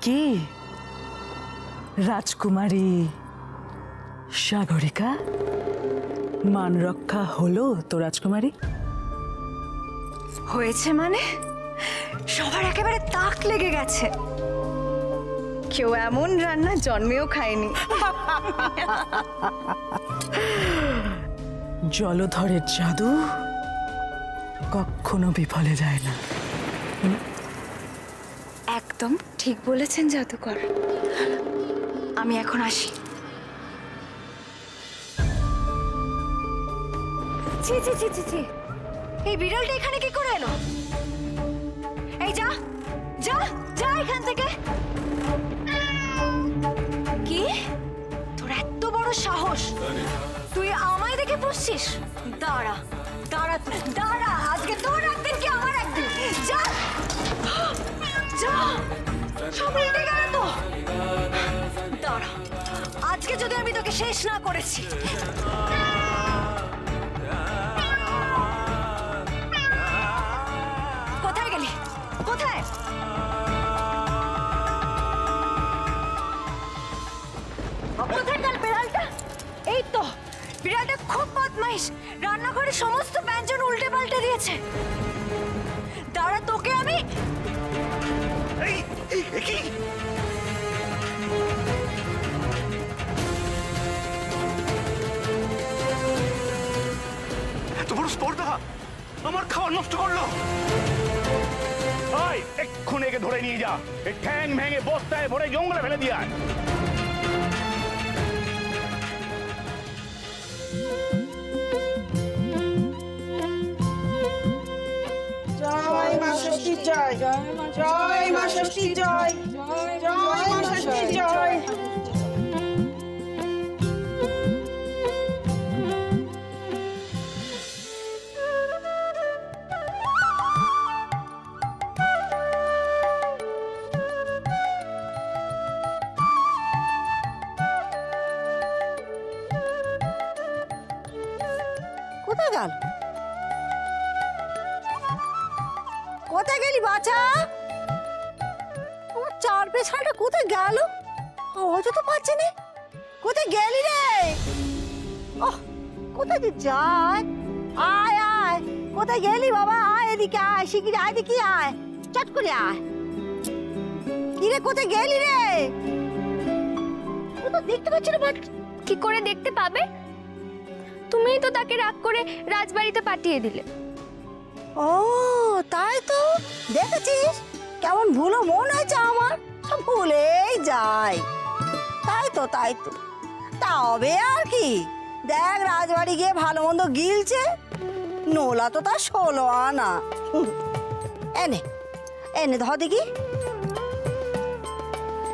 কি রাজকুমারী সাগরিকা, মান রক্ষা হলো তো রাজকুমারী? হয়েছে মানে সবার একেবারে তাক লেগে গেছে। কেউ এমন রান্না জন্মেও খায়নি। জলধরের জাদু কখনো বিফলে যায় না। একদম ঠিক বলেছেন জাদুকর। আমি এখন আসি। ছি ছি ছি ছি ছি, এই বিড়ালটা এখানে কি করে এলো? এই যা যা যা এখান থেকে। কি তোর এত বড় সাহস, তুই আমায় দেখে পুষছিস? দাঁড়া দাঁড়া দাঁড়া, আজকে তোর একদিন কি আমার একদিন। যা যা, সব উল্টে গেল তো। দাঁড়া, আজকে যদি আমি তোকে শেষ না করেছি। কোথায় গেলি? কোথায়? কোথায় গেল বিড়ালটা? এই তো, বিড়ালটা খুব বদমাইশ, রান্নাঘরে সমস্ত ব্যঞ্জন উল্টে পাল্টে দিয়েছে। দাঁড়া, তোকে আমি। এত বড় স্পর্ধা, আমার খাবার নষ্ট করলো। এক্ষুনি একে ধরে নিয়ে যা, এই ঠ্যাং ভেঙে বস্তায় ভরে জঙ্গলে ফেলে দিয়ে আয়। জয় মা ষষ্ঠী জয়, জয় মা ষষ্ঠী জয়, জয় মা ষষ্ঠী জয়। কোথায় গেল? কোথায় গেলি বাছা? আমার চার পেছাটা কোথায় গেল? আওয়াজও তো পাচ্ছি না। কোথায় গেলি রে? ওহ, কোথায় যে যায়? আয় আয়, কোথায় গেলি বাবা? আয় এদিকে আয়, শিগগিরি আয়, দেখি আয়, চট করে আয়। কি রে, কোথায় গেলি রে? কোথাও দেখতে পাচ্ছি না। কি করে দেখতে পাবে? তুমিই তো তাকে রাগ করে রাজবাড়িতে পাঠিয়ে দিলে। ও তাই তো, দেখেছিস কেমন ভুলো মন হয়েছে আমার, সব ভুলেই যাই। তাই তো তাই তো, তবে আর কি, দেখ রাজবাড়ি গিয়ে ভালো মন্দ গিলছে, নোলা তো তার 16 আনা। এনে এনে ধর দেখি,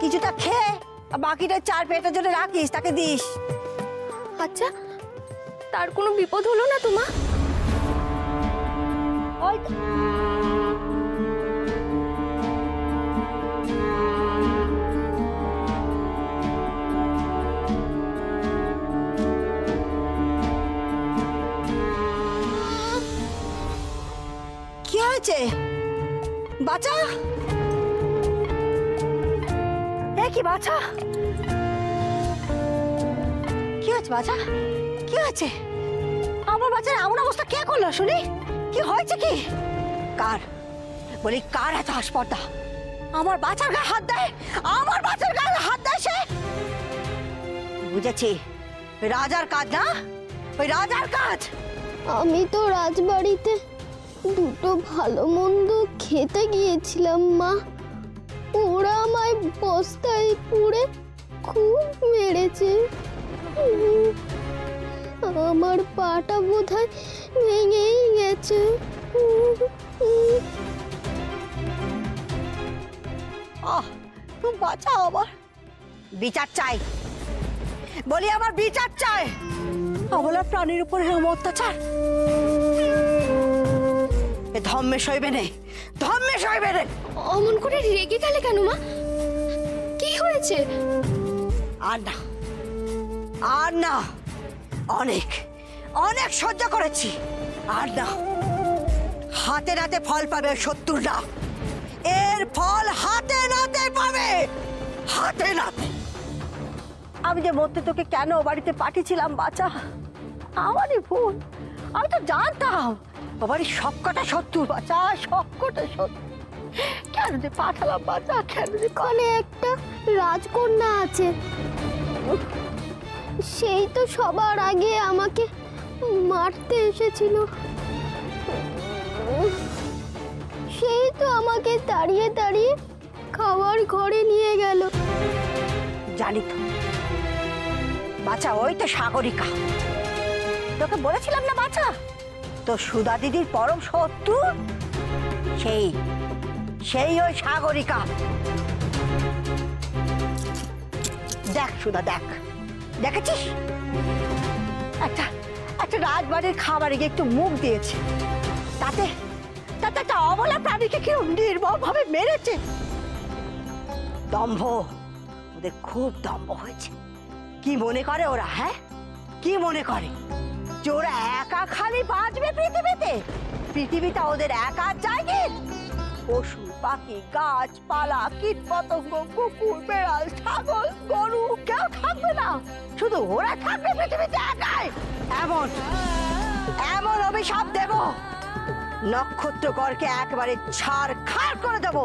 কিছুটা খেয়ে বাকিটা চার পেটের জন্য রাখিস, তাকে দিস। আচ্ছা, তার কোনো বিপদ হলো না তোমার? ওই কি হয়েছে বাচ্চা? কি বাচ্চা? কি হয়েছে বাচ্চা? কি হয়েছে? আমার বাচ্চার এমন অবস্থা কে করলো শুনি? কি হয়েছে কি? কার বলি, কার এত হাসপাতা আমার বাচ্চার গায়ে হাত দেয়? আমার বাচ্চার গায়ে হাত দেয় সে? বুঝেছি, রাজার কাজ না, ওই রাজার কাজ। আমি তো রাজবাড়িতে দুটো ভালো মন্দ খেতে গিয়েছিলাম মা, ওরা আমায় বস্তায় পুড়ে খুব মেরেছে। আমার পাটা বোধহয় ভেঙেই গেছে। বাঁচা, আমার বিচার চাই, বলি আমার বিচার চাই। অবলা প্রাণীর উপর এরকম অত্যাচার ধম্মে সইবে নেই, ধম্মে সইবে নেই। অমন করে রেগে গেলে কেন মা? কি হয়েছে? আর না, আর না, অনেক অনেক সহ্য করেছি, আর না। হাতে নাতে ফল পাবে শত্রুরা, এর ফল হাতে নাতে পাবে, হাতে নাতে। আমি যে মরতে তোকে কেন বাড়িতে পাঠিয়েছিলাম বাচ্চা, আমারই ভুল। আমি তো জানতাম বাবারই সবকটা শত্রু বাচ্চা, সবকটা শত্রু। কেন যে পাঠালাম বাচ্চা, কেন যে একটা রাজকন্যা আছে, সেই তো সবার আগে আমাকে মারতে এসেছিল। সেই তো আমাকে দাঁড়িয়ে দাঁড়িয়ে খাবার ঘরে নিয়ে গেল। জানি তো বাচ্চা, ওই তো সাগরিকা। তোকে বলেছিলাম না বাচ্চা, তো সুধা দিদির পরম শত্রু সেই সেই ওই সাগরিকা। দেখ সুধা, দেখ, দেখেছিস একটা একটা রাজবাড়ির খাবারে গিয়ে একটু মুখ দিয়েছে, তাতে তাতে একটা অবলা প্রাণীকে কেউ নির্মম ভাবে মেরেছে। দম্ভ, ওদের খুব দম্ভ হয়েছে। কি মনে করে ওরা, হ্যাঁ? কি মনে করে যে ওরা একা খালি বাঁচবে পৃথিবীতে? পৃথিবীটা ওদের একা জায়গা? পশু পাখি গাছপালা কীট পতঙ্গ কুকুর বেড়াল ছাগল গরু কেউ থাকবে না, শুধু ওরা থাকবে পৃথিবীতে একাই। এমন এমন অভিশাপ দেব, নক্ষত্রগড়কে একবারে ছাড়খাড় করে দেব।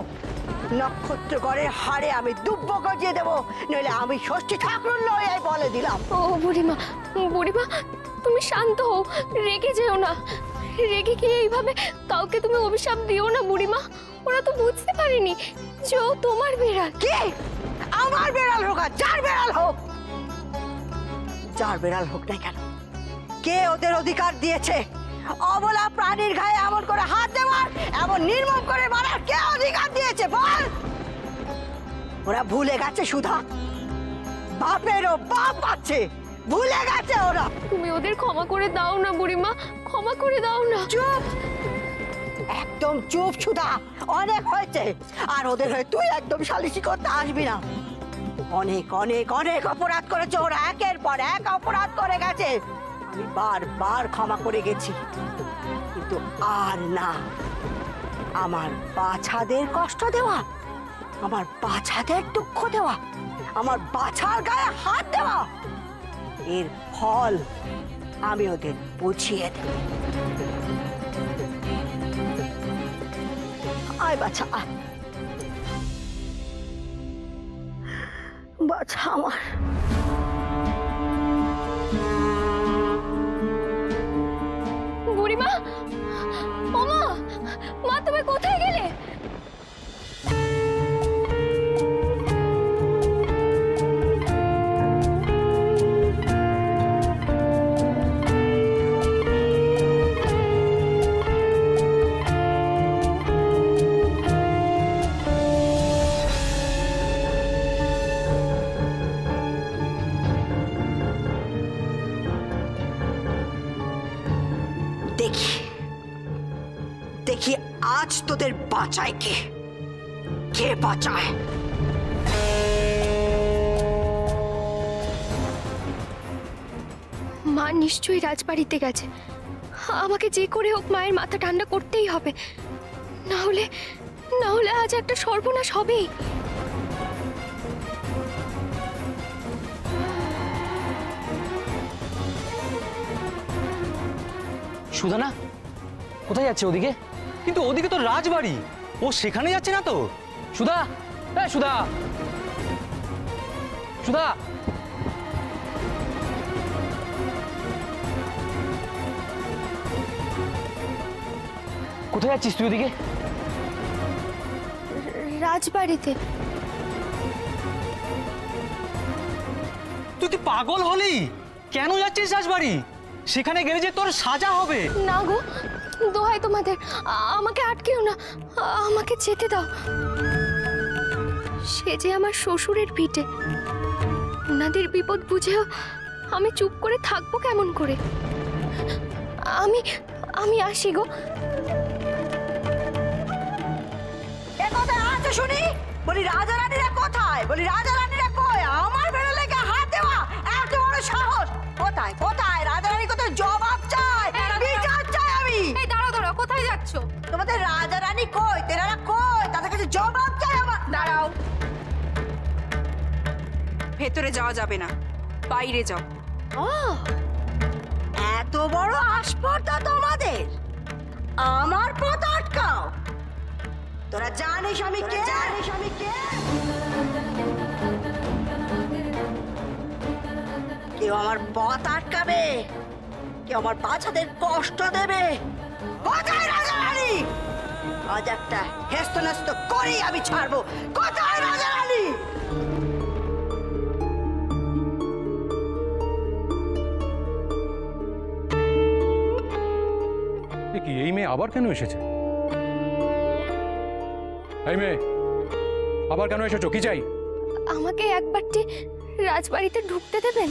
নক্ষত্রগড়ের হাড়ে আমি দুব্ব গজিয়ে দেবো, নইলে আমি ষষ্ঠী ঠাকুর নই, বলে দিলাম। ও বুড়িমা, বুড়িমা তুমি শান্ত হও, রেগে যেও না। রেগে গিয়ে এইভাবে কাউকে তুমি অভিশাপ দিও না বুড়িমা। ওরা তো বুঝতে পারেনি যে ও তোমার বিড়াল। কি আমার বিড়াল হোক আর যার বিড়াল হোক, যার বিড়াল হোক না কেন, কে ওদের অধিকার দিয়েছে অবলা প্রাণীর গায়ে এমন করে হাত দেওয়ার, এমন নির্মম করে মারার? কে অধিকার দিয়েছে বল? ওরা ভুলে গেছে সুধা, বাপেরও বাপ আছে, ভুলে গেছে ওরা। তুমি ওদের ক্ষমা করে দাও না বুড়িমা, ক্ষমা করে দাও না। চুপ, একদম চুপ সুধা, অনেক হয়েছে। আর ওদের হয়ে তুই একদম সালিশি করতে আসবি না। অনেক অনেক অনেক অপরাধ করেছে ওরা, একের পর এক অপরাধ করে গেছে। আমি বারবার ক্ষমা করে গেছি, কিন্তু আর না। আমার বাছাদের কষ্ট দেওয়া, আমার বাছাদের দুঃখ দেওয়া, আমার বাছার গায়ে হাত দেওয়া, এর ফল আমি ওদের বুঝিয়ে দেব। আয় বাছা, আয় বাছা আমার। বুড়িমা, ও মা, মা তুমি কোথায় গেলে? দেখি দেখি আজ তোদের বাঁচায় কে, কে বাঁচায়। মা নিশ্চয়ই রাজবাড়িতে গেছে। আমাকে যে করে হোক মায়ের মাথা ঠান্ডা করতেই হবে, না হলে আজ একটা সর্বনাশ হবেই। সুধা না, কোথায় যাচ্ছে ওদিকে? কিন্তু ওদিকে তো রাজবাড়ি, ও সেখানে যাচ্ছে না তো। সুধা, এই সুধা, সুধা, কোথায় যাচ্ছিস তুই ওদিকে? রাজবাড়িতে। তুই পাগল হলি? কেন যাচ্ছিস রাজবাড়ি? সেখানে গেলে যে তোর সাজা হবে। না গো, দোহাই তোমাদের, আমাকে আটকেও না, আমাকে যেতে দাও। সে যে আমার শ্বশুরের পিঠে, ওনাদের বিপদ বুঝেও আমি চুপ করে থাকবো কেমন করে? আমি আসি গো। এ কোথায় আছে শুনি? বলি রাজা রানীরা কোথায়? বলি রাজা রানীরা কই? আমার বেড়ালে গা হাত দেওয়া এত বড় সাহস! কোথায় কোথায় রাজা রানী? কোথায়? জবাব চাই, বিচার চাই আমি। এই দাঁড়াও দাঁড়াও, কোথায় যাচ্ছ? তোমাদের রাজা রানী কই? তেনারা কই? তাদের কাছে ভেতরে যাওয়া যাবে না, বাইরে যাও। ও এত বড় আসপর্দা তোমাদের, আমার পথ আটকাও। তোরা জানিস আমি কে? কেউ আমার পথ আটকাবে, কেউ আমার বাচ্চাদের কষ্ট দেবে। কোথায় রাজারানী? আজ একটা হেস্তনেস্ত করেই আমি ছাড়বো। কোথায় রাজারানী? কি এই মেয়ে আবার কেন এসেছে? এই মেয়ে আবার কেন এসেছো? কি চাই? আমাকে একবারটি রাজবাড়িতে ঢুকতে দেবেন?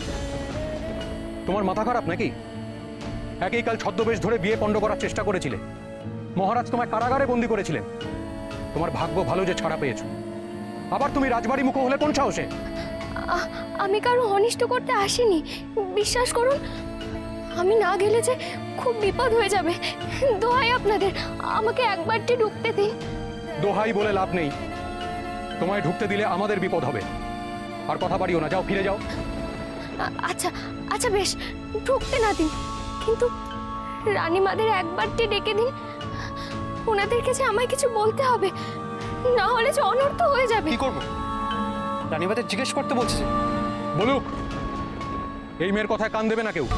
তোমার মাথা খারাপ নাকি? একই কাল ছদ্মবেশ ধরে বিয়ে পণ্ড করার চেষ্টা করেছিলে। মহারাজ তোমায় কারাগারে বন্দি করেছিলেন। তোমার ভাগ্য ভালো যে ছাড়া পেয়েছো। আবার তুমি রাজবাড়ি মুখো হলে কোন সাহসে? আমি কারো অনিষ্ট করতে আসিনি, বিশ্বাস করুন। আমি না গেলে যে খুব বিপদ হয়ে যাবে। দোহাই আপনাদের, আমাকে একবারটি ঢুকতে দিন। দোহাই বলে লাভ নেই। তোমায় ঢুকতে দিলে আমাদের বিপদ হবে। আর কথা বাড়িও না, যাও ফিরে যাও। আচ্ছা আচ্ছা বেশ, ঢুকতে না দিন, কিন্তু রানীমাদের একবারটি ডেকে দিন। ওনাদেরকে যে আমায় কিছু বলতে হবে, না হলে যে অনর্থ হয়ে যাবে। কি করবো? রানীমাদের জিজ্ঞেস করতে বলছে। বলুক। এই মেয়ের কথায় কান দেবে না কেউ।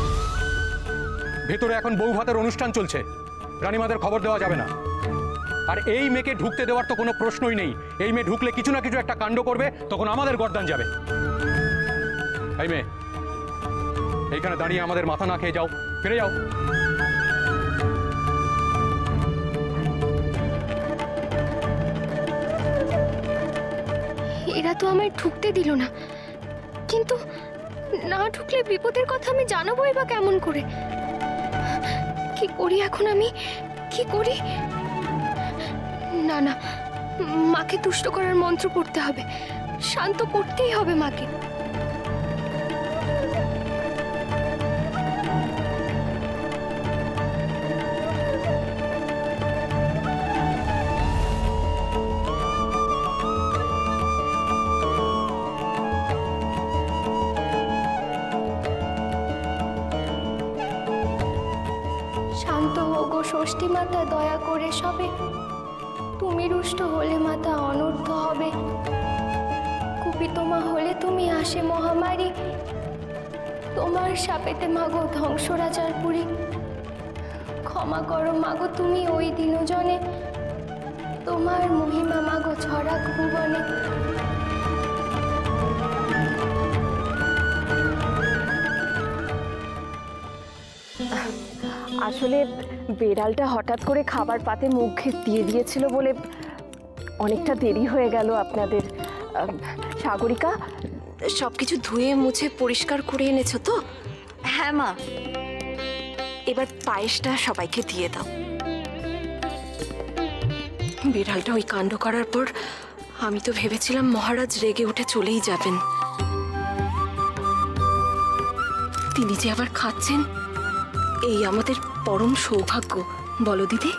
ভেতরে এখন বউ ভাতের অনুষ্ঠান চলছে, রানীমাদের খবর দেওয়া যাবে না। আর এই মেয়েকে ঢুকতে দেওয়ার তো কোনো প্রশ্নই নেই। এই মেয়ে ঢুকলে কিছু না কিছু একটা কাণ্ড করবে, তখন আমাদের গর্দান যাবে। এই মেয়ে এইখানে দাঁড়িয়ে আমাদের মাথা না খেয়ে যাও, ফিরে যাও। এরা তো আমায় ঢুকতে দিল না, কিন্তু না ঢুকলে বিপদের কথা আমি জানাবোই বা কেমন করে? কি করি এখন আমি? কি করি? না না, মাকে তুষ্ট করার মন্ত্র পড়তে হবে, শান্ত করতেই হবে মাকে। শান্ত হোক গো ষষ্ঠী মাতা, দয়া করে সবে। তুমি রুষ্ট হলে মাতা অনর্থ হবে। কুপিত মা হলে তুমি আসে মহামারী। তোমার শাপেতে মাগো ধ্বংস রাজার পুরী। ক্ষমা করো মাগো তুমি ওই দিনজনে, তোমার মহিমা মাগো ছড়াক ভুবনে। আসলে বেড়ালটা হঠাৎ করে খাবার পাতে মুখ দিয়ে দিয়েছিল বলে অনেকটা দেরি হয়ে গেল আপনাদের। সাগরিকা, সবকিছু ধুয়ে মুছে পরিষ্কার করে এনেছো তো? হ্যাঁ মা। এবার পায়েসটা সবাইকে দিয়ে দাও। বিড়ালটা ওই কাণ্ড করার পর আমি তো ভেবেছিলাম মহারাজ রেগে উঠে চলেই যাবেন। তিনি যে আবার খাচ্ছেন, এই আমাদের পরম সৌভাগ্য। বলো দিদি।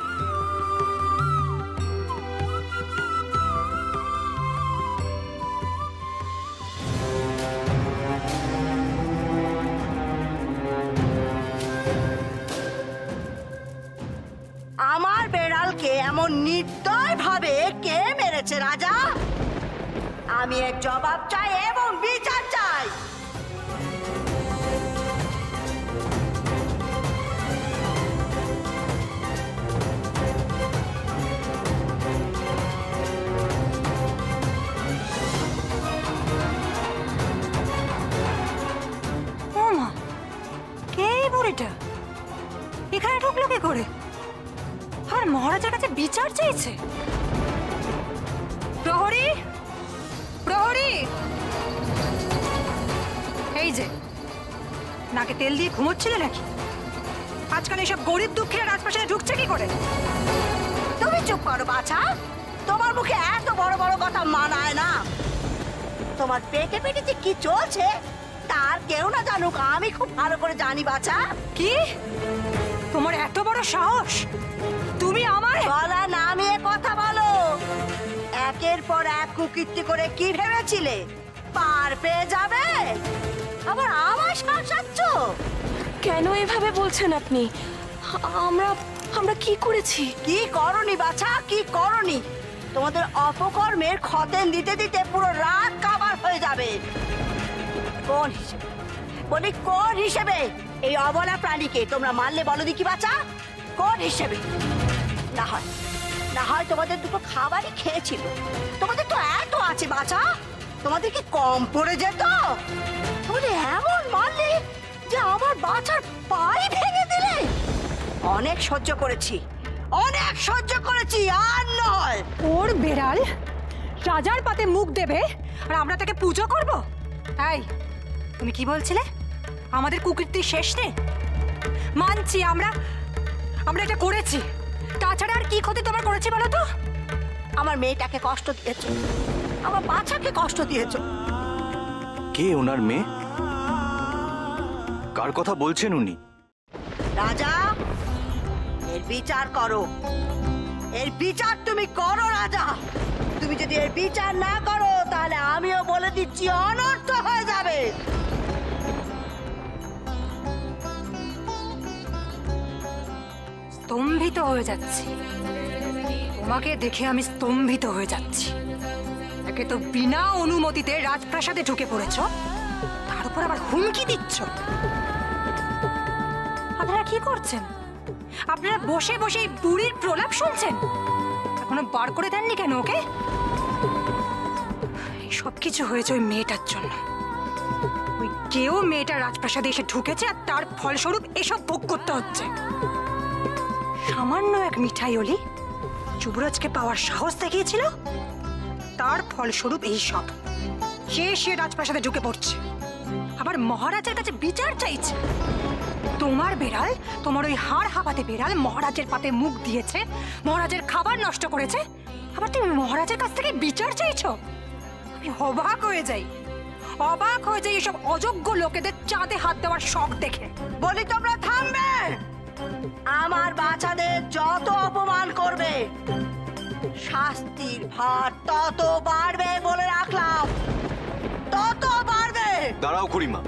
আমার বেড়ালকে এমন নির্দয় ভাবে কে মেরেছে রাজা? আমি এর জবাব চাই এবং বিচার চাই। এখানে ঢুকলো কি করে? আর মহারাজের কাছে বিচার চাইছে? প্রহরী, প্রহরী, এই যে নাকে তেল দিয়ে ঘুমোচ্ছিলে নাকি? আজকাল এইসব গরিব দুঃখীরা রাজপ্রাসাদে ঢুকছে কি করে? তুমি চুপ করো বাছা, তোমার মুখে এত বড় বড় কথা মানায় না। তোমার পেটে পেটে যে কি চলছে তার কেউ না জানুক, আমি খুব ভালো করে জানি বাছা। কি তোমার এত বড় সাহস? তুমি আমার গলা নামিয়ে কথা বলো। একের পর এক কুকীর্তি করে কি ভেবেছিলে পার পেয়ে যাবে, আবার আমার শাসাচ্ছ? কেন এভাবে বলছেন আপনি? আমরা আমরা কি করেছি? কি করনি বাছা, কি করনি? তোমাদের অপকর্মের খতেন দিতে দিতে পুরো রাত কাবার হয়ে যাবে। কোন হিসেবে বলি, কোন হিসেবে এই অবলা প্রাণীকে তোমরা মারলে বলো দেখি বাছা? কোন হিসেবে? না হয় না হয় তোমাদের দুটো খাবারই খেয়েছিল। তোমাদের তো এত আছে বাছা, তোমাদের কি কম পড়ে যেত? তোমাদের এমন মারলে যে আমার বাছার পাই ভেঙে দিলে। অনেক সহ্য করেছি, অনেক সহ্য করেছি, আর নয়। ওর বেড়াল রাজার পাতে মুখ দেবে আর আমরা তাকে পুজো করব? তাই তুমি কি বলছিলে? আমাদের কুকীর্তি শেষ নেই? মানছি আমরা এটা করেছি, তাছাড়া আর কি ক্ষতি তোমার করেছি বলো তো? আমার মেয়েটাকে কষ্ট দিয়েছো, আমার বাচ্চাকে কষ্ট দিয়েছো। কে ওনার মেয়ে? কার কথা বলছেন উনি? রাজা, এর বিচার করো, এর বিচার তুমি করো রাজা। তুমি যদি এর বিচার না করো তাহলে আমিও বলে দিচ্ছি অনর্থ হয়ে যাবে। স্তম্ভিত হয়ে যাচ্ছি, তোমাকে দেখে আমি স্তম্ভিত হয়ে যাচ্ছি। একে তো বিনা অনুমতিতে রাজপ্রাসাদে ঢুকে পড়েছ, তার উপর আবার হুমকি দিচ্ছ। আপনারা কি করছেন? আপনারা বসে বসে বুড়ির প্রলাপ শুনছেন? এখনো বার করে দেননি কেন ওকে? সবকিছু হয়েছে ওই মেয়েটার জন্য। ওই কেউ মেয়েটা রাজপ্রাসাদে এসে ঢুকেছে আর তার ফলস্বরূপ এসব ভোগ করতে হচ্ছে। সামান্য এক মিঠাই অলি যুবরাজকে পাওয়ার সাহস দেখিয়েছিল, তার ফলস্বরূপ এই সব। সে রাজপ্রাসাদে ঢুকে পড়ছে, আবার মহারাজের কাছে বিচার চাইছে। তোমার বেড়াল, তোমার ওই হাড় হাঁপাতে বেড়াল মহারাজের পাতে মুখ দিয়েছে, মহারাজের খাবার নষ্ট করেছে, আবার তুমি মহারাজের কাছ থেকে বিচার চাইছো? আমি অবাক হয়ে যাই, অবাক হয়ে যাই এসব অযোগ্য লোকেদের চাঁদে হাত দেওয়ার শখ দেখে। বলি তোমরা থামবে? আমার বাচ্চাদের যত অপমান করবে শাস্তির ভার তত বাড়বে বলে রাখলাম, তত বাড়বে। দাঁড়াও খুড়িমা,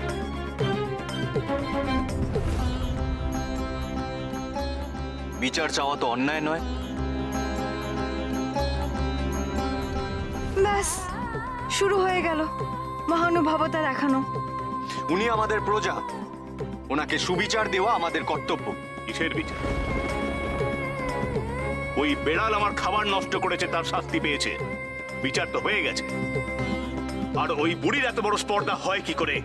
বিচার চাওয়া তো অন্যায় নয়। ব্যাস শুরু হয়ে গেল মহানুভবতা দেখানো। উনি আমাদের প্রজা, ওনাকে সুবিচার দেওয়া আমাদের কর্তব্য। কিসের বিচার? ওই বেড়াল আমার খাবার নষ্ট করেছে, তার শাস্তি পেয়েছে, বিচার তো হয়ে গেছে। আর ওই বুড়ির এত বড় স্পর্ধা হয় কি করে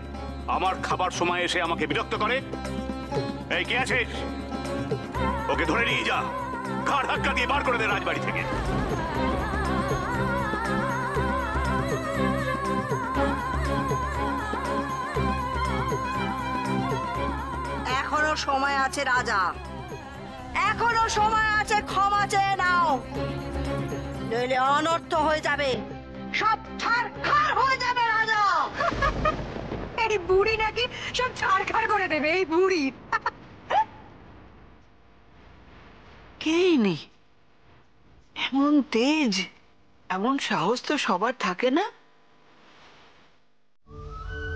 আমার খাবার সময় এসে আমাকে বিরক্ত করে? এই কে আছিস? ওকে ধরে নিয়ে যা, ঘাড় ধাক্কা দিয়ে বার করে দে রাজবাড়ি থেকে। এখনো সময় আছে রাজা, এখনো সময় আছে, ক্ষমা চেয়ে নাও, নইলে অনর্থ হয়ে যাবে, সব ছারখার হয়ে যাবে রাজা। এই বুড়ি নাকি সব ছাড়খাড় করে দেবে? এই বুড়ি কে ইনি? এমন তেজ, এমন সাহস তো সবার থাকে না।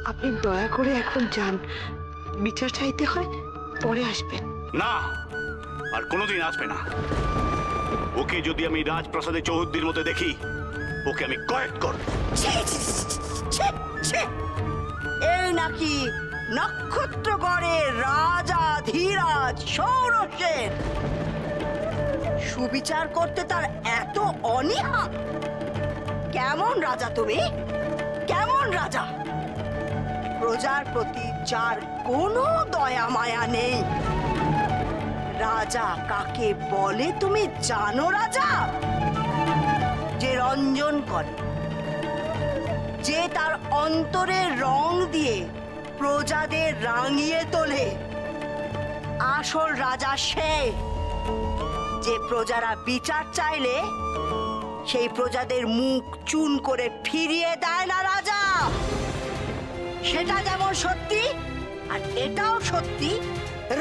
আপনি দয়া করে এখন যান, বিচার চাইতে হয় পরে আসবেন। না, আর কোনোদিন আসবে না। ওকে যদি আমি রাজপ্রাসাদে চৌহদ্দির মধ্যে দেখি, ওকে আমি কয়েদ করব। এই নাকি নক্ষত্রগড়ের রাজা ধীরাজ সৌরসেন? সুবিচার করতে তার এত অনীহা? কেমন রাজা তুমি, কেমন রাজা? প্রজার প্রতি যার কোনো দয়া মায়া নেই। রাজা কাকে বলে তুমি জানো? রাজা যে রঞ্জন করে, যে তার অন্তরের রং দিয়ে প্রজাদের রাঙিয়ে তোলে। আসল রাজা সে, যে প্রজারা বিচার চাইলে সেই প্রজাদের মুখ চুন করে ফিরিয়ে দেয় না রাজা। সেটা যেমন সত্যি, আর এটাও সত্যি,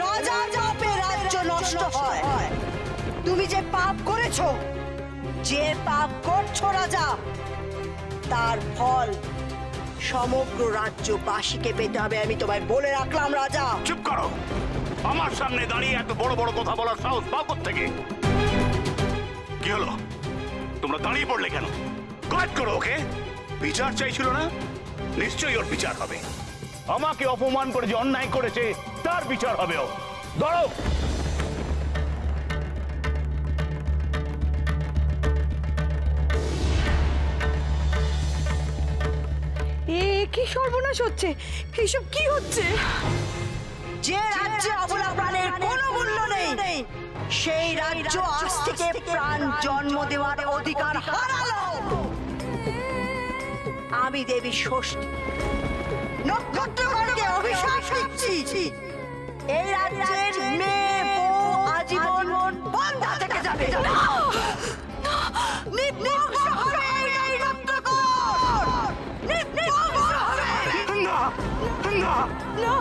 রাজা চাপে রাজ্য নষ্ট হয়। তুমি যে পাপ করেছো, যে পাপ করছো রাজা, তার ফল সমগ্র রাজ্যবাসীকে পেতে হবে, আমি তোমায় বলে রাখলাম রাজা। চুপ করো! আমার সামনে দাঁড়িয়ে এত বড় বড় কথা বলার সাহস পাও কোত্থেকে? কি হলো? তোমরা দাঁড়িয়ে পড়লে কেন? কয়েদ করো ওকে। বিচার চাইছিল না? নিশ্চয়ই ওর বিচার হবে। আমাকে অপমান করে যে অন্যায় করেছে তার বিচার হবে। ও দাঁড়াও! কি সর্বনাশ হচ্ছে? এইসব কি হচ্ছে? যে রাজ্যে অবলা প্রাণের কোনো মূল্য নেই, সেই রাজ্য আজ থেকে প্রাণ জন্ম দেওয়ার অধিকার হারালো। আমি দেবী ষষ্ঠী নক্ষত্রগণকে অভিশাপ দিচ্ছি, এই রাজ্যের মেয়ে বউ আজীবন বন্ধা থেকে যাবে। নির্বংশ হবে এই নক্ষত্রগণ, নির্বংশ হবে। না না না,